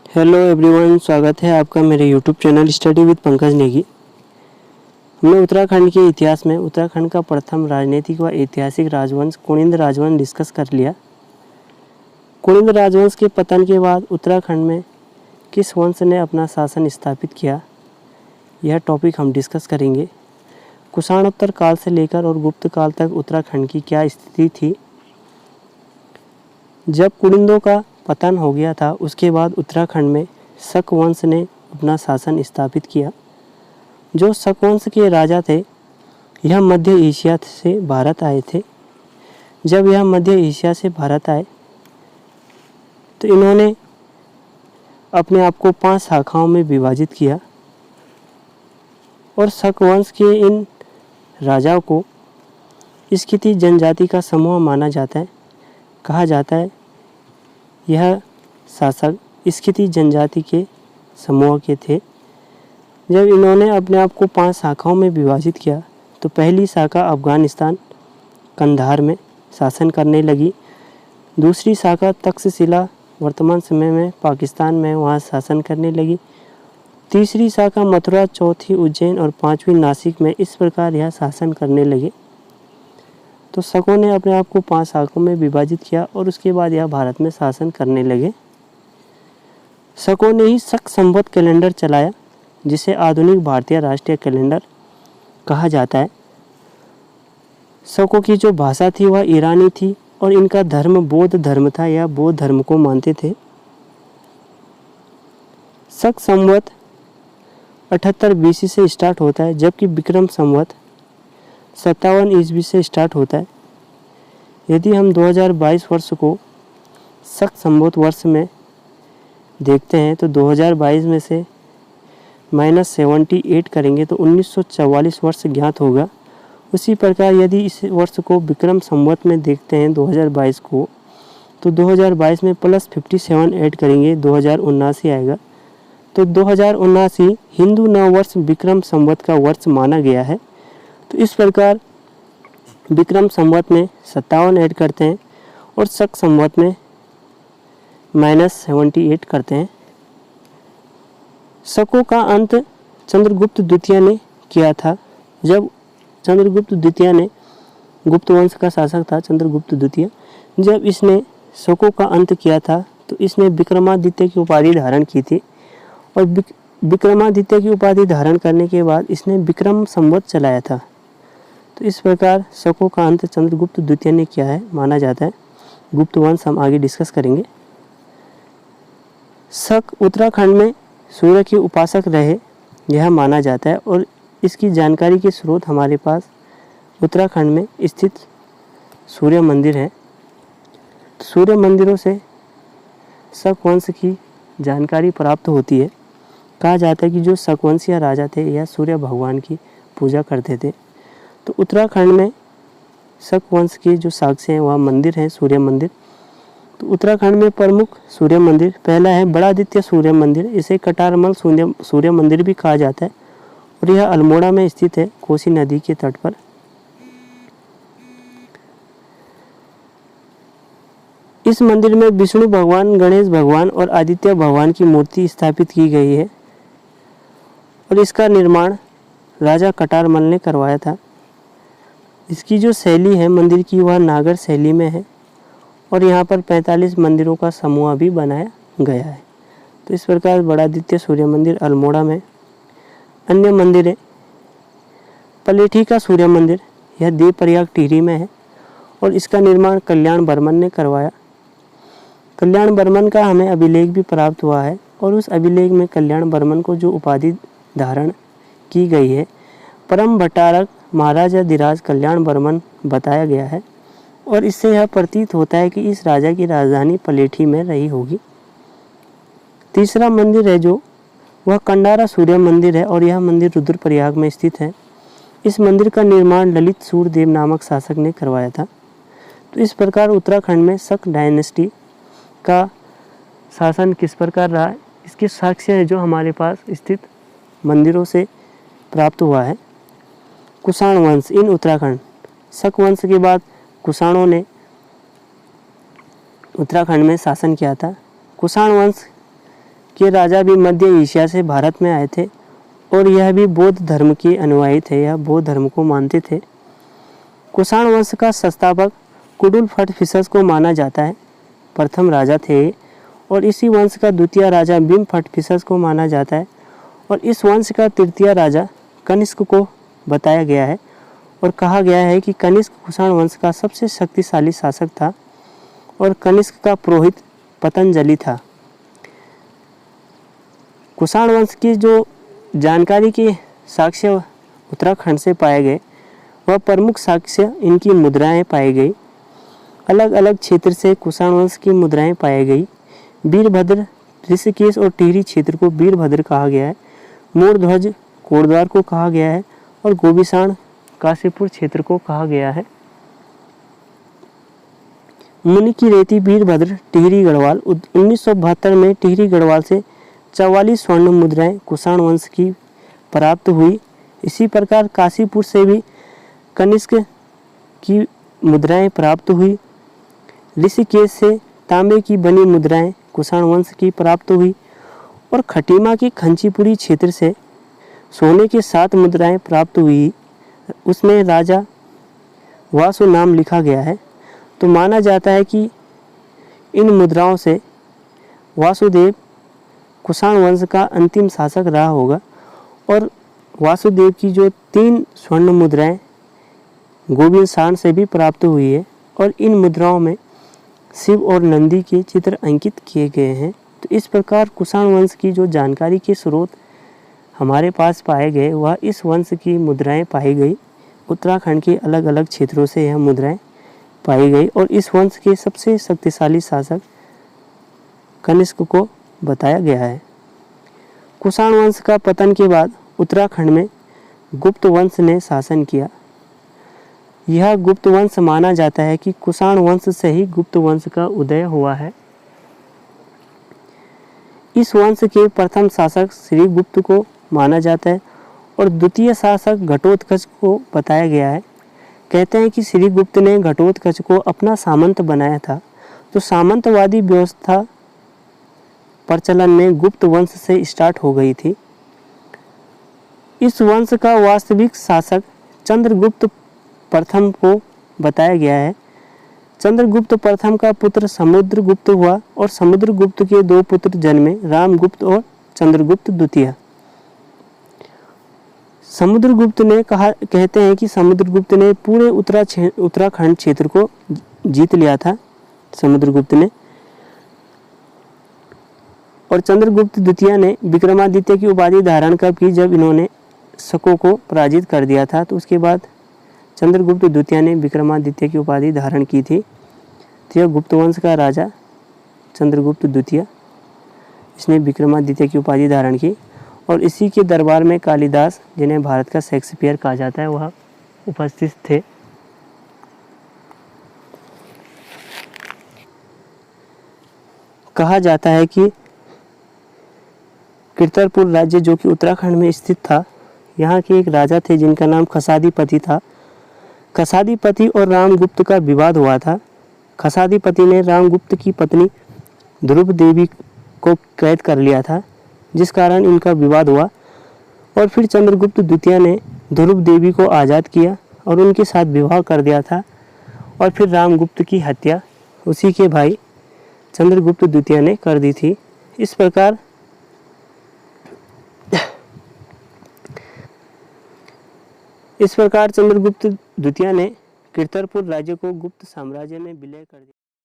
Hello everyone, स्वागत है आपका मेरे YouTube channel study with Pankaj Negi. हमने उत्तराखंड के इतिहास में उत्तराखंड का प्रथम राजनीतिक व ऐतिहासिक राजवंश कुनिंद राजवंश डिस्कस कर लिया। कुनिंद राजवंश के पतन के बाद उत्तराखंड में किस वंश ने अपना शासन स्थापित किया, यह टॉपिक हम डिस्कस करेंगे। कुषाणोत्तर काल से लेकर और गुप्त काल तक उत्तराखंड की क्या स्थिति थी। जब कुनिंदों का पतन हो गया था, उसके बाद उत्तराखंड में शक वंश ने अपना शासन स्थापित किया। जो शक वंश के राजा थे, यह मध्य एशिया से भारत आए थे। जब यह मध्य एशिया से भारत आए तो इन्होंने अपने आप को 5 शाखाओं में विभाजित किया और शक वंश के इन राजाओं को स्कीती जनजाति का समूह माना जाता है। कहा जाता है यह शासक स्कीती जनजाति के समूह के थे। जब इन्होंने अपने आप को 5 शाखाओं में विभाजित किया तो पहली शाखा अफगानिस्तान कंधार में शासन करने लगी। दूसरी शाखा तक्षशिला वर्तमान समय में पाकिस्तान में वहाँ शासन करने लगी। तीसरी शाखा मथुरा, चौथी उज्जैन और 5वीं नासिक में। इस प्रकार यह शासन करने लगे। तो शकों ने अपने आप को 5 शाखाओं में विभाजित किया और उसके बाद यह भारत में शासन करने लगे। शकों ने ही शक संवत कैलेंडर चलाया, जिसे आधुनिक भारतीय राष्ट्रीय कैलेंडर कहा जाता है। शकों की जो भाषा थी वह ईरानी थी और इनका धर्म बौद्ध धर्म था। यह बौद्ध धर्म को मानते थे। शक संवत 78 BC से स्टार्ट होता है, जबकि विक्रम संवत 57 ईस्वी से स्टार्ट होता है। यदि हम 2022 वर्ष को शक संवत वर्ष में देखते हैं तो 2022 में से -78 करेंगे तो 1944 वर्ष ज्ञात होगा। उसी प्रकार यदि इस वर्ष को विक्रम संवत में देखते हैं 2022 को, तो 2022 में +57 ऐड करेंगे 2079 आएगा। तो 2079 हिंदू नव वर्ष विक्रम संवत का वर्ष माना गया है। तो इस प्रकार विक्रम संवत में 57 ऐड करते हैं और शक संवत में -78 करते हैं। शकों का अंत चंद्रगुप्त द्वितीय ने किया था। जब चंद्रगुप्त द्वितीय ने, गुप्त वंश का शासक था चंद्रगुप्त द्वितीय, जब इसने शकों का अंत किया था तो इसने विक्रमादित्य की उपाधि धारण की थी। और विक्रमादित्य की उपाधि धारण करने के बाद इसने विक्रम संवत चलाया था। तो इस प्रकार शकों का अंत चंद्रगुप्त द्वितीय ने किया है, माना जाता है। गुप्त वंश हम आगे डिस्कस करेंगे। शक उत्तराखंड में सूर्य के उपासक रहे, यह माना जाता है और इसकी जानकारी के स्रोत हमारे पास उत्तराखंड में स्थित सूर्य मंदिर है। सूर्य मंदिरों से शक वंश की जानकारी प्राप्त होती है। कहा जाता है कि जो शकवंशीय राजा थे यह सूर्य भगवान की पूजा करते थे। तो उत्तराखंड में शक वंश के जो साक्ष्य हैं वह मंदिर हैं, सूर्य मंदिर। तो उत्तराखंड में प्रमुख सूर्य मंदिर पहला है बड़ादित्य सूर्य मंदिर। इसे कटारमल सूर्य मंदिर भी कहा जाता है और यह अल्मोड़ा में स्थित है, कोसी नदी के तट पर। इस मंदिर में विष्णु भगवान, गणेश भगवान और आदित्य भगवान की मूर्ति स्थापित की गई है और इसका निर्माण राजा कटारमल ने करवाया था। इसकी जो शैली है मंदिर की वह नागर शैली में है और यहाँ पर 45 मंदिरों का समूह भी बनाया गया है। तो इस प्रकार बड़ादित्य सूर्य मंदिर अल्मोड़ा में। अन्य मंदिर है पलेठी का सूर्य मंदिर, यह देवप्रयाग टिहरी में है और इसका निर्माण कल्याण बर्मन ने करवाया। कल्याण बर्मन का हमें अभिलेख भी प्राप्त हुआ है और उस अभिलेख में कल्याण बर्मन को जो उपाधि धारण की गई है परम भट्टारक महाराजाधिराज कल्याण बर्मन बताया गया है और इससे यह प्रतीत होता है कि इस राजा की राजधानी पलेठी में रही होगी। तीसरा मंदिर है जो वह कंडारा सूर्य मंदिर है और यह मंदिर रुद्रप्रयाग में स्थित है। इस मंदिर का निर्माण ललित सूरदेव नामक शासक ने करवाया था। तो इस प्रकार उत्तराखंड में शक डायनेस्टी का शासन किस प्रकार रहा, इसके साक्ष्य है जो हमारे पास स्थित मंदिरों से प्राप्त हुआ है। कुषाण वंश इन उत्तराखंड। शक वंश के बाद कुषाणों ने उत्तराखंड में शासन किया था। कुषाण वंश के राजा भी मध्य एशिया से भारत में आए थे और यह भी बौद्ध धर्म के अनुयायी थे, यह बौद्ध धर्म को मानते थे। कुषाण वंश का संस्थापक कुडुलफट को माना जाता है, प्रथम राजा थे और इसी वंश का द्वितीय राजा भीमफट को माना जाता है और इस वंश का तृतीय राजा कनिष्क को बताया गया है और कहा गया है कि कनिष्क कुषाण वंश का सबसे शक्तिशाली शासक था और कनिष्क का पुरोहित पतंजलि था। कुषाण वंश की जो जानकारी के साक्ष्य उत्तराखंड से पाए गए वह प्रमुख साक्ष्य इनकी मुद्राएं पाई गई। अलग अलग क्षेत्र से कुषाण वंश की मुद्राएं पाई गई। वीरभद्र ऋषिकेश और टिहरी क्षेत्र को वीरभद्र कहा गया है, मोरध्वज कोटद्वार को कहा गया है और गोविषाण काशीपुर क्षेत्र को कहा गया है। मुनि की रेती वीरभद्र टिहरी गढ़वाल 1972 में टिहरी गढ़वाल से 44 स्वर्ण मुद्राएं कुषाण वंश की प्राप्त हुई। इसी प्रकार काशीपुर से भी कनिष्क की मुद्राएं प्राप्त हुई। ऋषिकेश से तांबे की बनी मुद्राएं कुषाण वंश की प्राप्त हुई और खटीमा के खंचीपुरी क्षेत्र से सोने के 7 मुद्राएं प्राप्त हुई। उसमें राजा वासु नाम लिखा गया है। तो माना जाता है कि इन मुद्राओं से वासुदेव कुषाण वंश का अंतिम शासक रहा होगा और वासुदेव की जो 3 स्वर्ण मुद्राएं गोविषाण से भी प्राप्त हुई है और इन मुद्राओं में शिव और नंदी के चित्र अंकित किए गए हैं। तो इस प्रकार कुषाण वंश की जो जानकारी के स्रोत हमारे पास पाए गए वह इस वंश की मुद्राएं पाई गई। उत्तराखंड के अलग अलग क्षेत्रों से यह मुद्राएं पाई गई और इस वंश के सबसे शक्तिशाली शासक कनिष्क को बताया गया है। कुषाण वंश का पतन के बाद उत्तराखंड में गुप्त वंश ने शासन किया। यह गुप्त वंश माना जाता है कि कुषाण वंश से ही गुप्त वंश का उदय हुआ है। इस वंश के प्रथम शासक श्रीगुप्त को माना जाता है और द्वितीय शासक घटोत्कच को बताया गया है। कहते हैं कि श्रीगुप्त ने घटोत्कच को अपना सामंत बनाया था। तो सामंतवादी व्यवस्था प्रचलन में गुप्त वंश से स्टार्ट हो गई थी। इस वंश का वास्तविक शासक चंद्रगुप्त प्रथम को बताया गया है। चंद्रगुप्त प्रथम का पुत्र समुद्रगुप्त हुआ और समुद्रगुप्त के 2 पुत्र जन्मे, रामगुप्त और चंद्रगुप्त द्वितीय। समुद्रगुप्त ने कहते हैं कि समुद्रगुप्त ने पूरे उत्तराखंड क्षेत्र को जीत लिया था समुद्रगुप्त ने। और चंद्रगुप्त द्वितीय ने विक्रमादित्य की उपाधि धारण कब की, जब इन्होंने शकों को पराजित कर दिया था। तो उसके बाद चंद्रगुप्त द्वितीय ने विक्रमादित्य की उपाधि धारण की थी। तो यह गुप्त वंश का राजा चंद्रगुप्त द्वितीय, इसने विक्रमादित्य की उपाधि धारण की और इसी के दरबार में कालिदास, जिन्हें भारत का शेक्सपियर कहा जाता है, वह उपस्थित थे। कहा जाता है कि कीर्तरपुर राज्य जो कि उत्तराखंड में स्थित था, यहाँ के एक राजा थे जिनका नाम खसादिपति था। खसादिपति और रामगुप्त का विवाद हुआ था। खसादिपति ने रामगुप्त की पत्नी ध्रुव देवी को कैद कर लिया था, जिस कारण इनका विवाद हुआ और फिर चंद्रगुप्त द्वितीय ने ध्रुव देवी को आज़ाद किया और उनके साथ विवाह कर दिया था और फिर रामगुप्त की हत्या उसी के भाई चंद्रगुप्त द्वितीय ने कर दी थी। इस प्रकार चंद्रगुप्त द्वितीय ने कीर्तरपुर राज्य को गुप्त साम्राज्य में विलय कर दिया।